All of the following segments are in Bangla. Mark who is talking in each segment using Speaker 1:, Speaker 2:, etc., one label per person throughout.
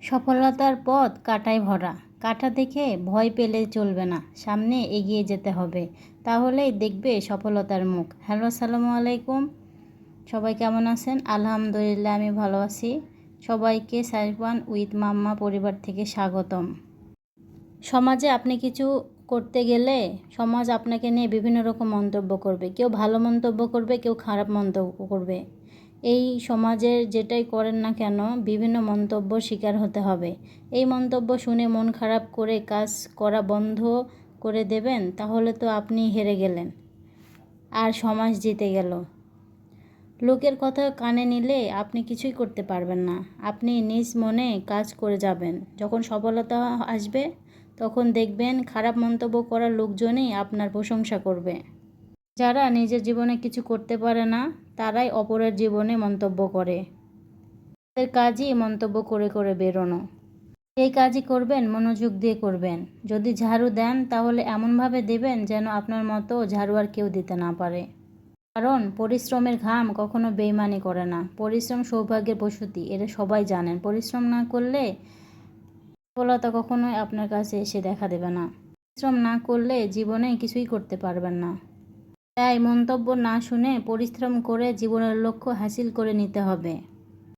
Speaker 1: সফলতার পথ কাঁটায় ভরা। কাঁটা দেখে ভয় পেলে চলবে না, সামনে এগিয়ে যেতে হবে, তাহলেই দেখবে সফলতার মুখ। হ্যালো, আসসালামু আলাইকুম। সবাই কেমন আছেন? আলহামদুলিল্লাহ, আমি ভালো আছি। সবাইকে সাইফান উইথ মাম্মা পরিবার থেকে স্বাগতম। সমাজে আপনি কিছু করতে গেলে সমাজ আপনাকে নিয়ে বিভিন্ন রকম মন্তব্য করবে। কেউ ভালো মন্তব্য করবে, কেউ খারাপ মন্তব্য করবে। এই সমাজের যেটাই করেন না কেন বিভিন্ন মন্তব্যর শিকার হতে হবে। এই মন্তব্য শুনে মন খারাপ করে কাজ করা বন্ধ করে দেবেন, তাহলে তো আপনি হেরে গেলেন আর সমাজ জিতে গেল। লোকের কথা কানে নিলে আপনি কিছুই করতে পারবেন না। আপনি নিজ মনে কাজ করে যাবেন। যখন সফলতা আসবে তখন দেখবেন খারাপ মন্তব্য করা লোকজনই আপনার প্রশংসা করবে। যারা নিজের জীবনে কিছু করতে পারে না তারাই অপরের জীবনে মন্তব্য করে। তাদের কাজই মন্তব্য করে করে বেরোনো। এই কাজই করবেন, মনোযোগ দিয়ে করবেন। যদি ঝাড়ু দেন তাহলে এমনভাবে দেবেন যেন আপনার মতো ঝাড়ু আর কেউ দিতে না পারে। কারণ পরিশ্রমের ঘাম কখনো বেইমানি করে না। পরিশ্রম সৌভাগ্যের প্রসূতি, এটা সবাই জানেন। পরিশ্রম না করলে সফলতা কখনোই আপনার কাছে এসে দেখা দেবে না। পরিশ্রম না করলে জীবনে কিছুই করতে পারবেন না। তাই মন্তব্য না শুনে পরিশ্রম করে জীবনের লক্ষ্য হাসিল করে নিতে হবে।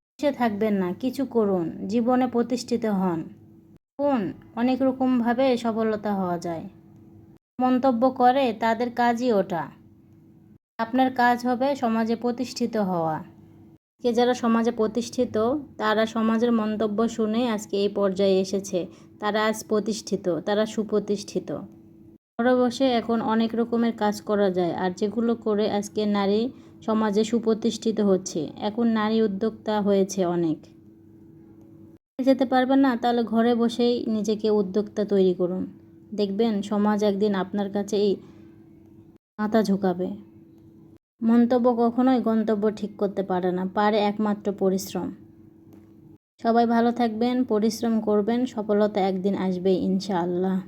Speaker 1: বসে থাকবেন না, কিছু করুন, জীবনে প্রতিষ্ঠিত হন। অনেক রকমভাবে সফলতা হওয়া যায়। মন্তব্য করে তাদের কাজই ওটা। আপনার কাজ হবে সমাজে প্রতিষ্ঠিত হওয়া। যারা সমাজে প্রতিষ্ঠিত তারা সমাজের মন্তব্য শুনে আজকে এই পর্যায়ে এসেছে। তারা আজ প্রতিষ্ঠিত, তারা সুপ্রতিষ্ঠিত। ঘরে বসে এখন অনেক রকমের কাজ করা যায়, আর যেগুলো করে আজকে নারী সমাজে সুপ্রতিষ্ঠিত হচ্ছে। এখন নারী উদ্যোক্তা হয়েছে অনেক। যেতে পারবেন না, তাহলে ঘরে বসেই নিজেকে উদ্যোক্তা তৈরি করুন। দেখবেন সমাজ একদিন আপনার কাছেই মাথা ঝুঁকাবে। মন্তব্য কখনোই গন্তব্য ঠিক করতে পারে না, পারে একমাত্র পরিশ্রম। সবাই ভালো থাকবেন, পরিশ্রম করবেন, সফলতা একদিন আসবেই ইনশাআল্লাহ।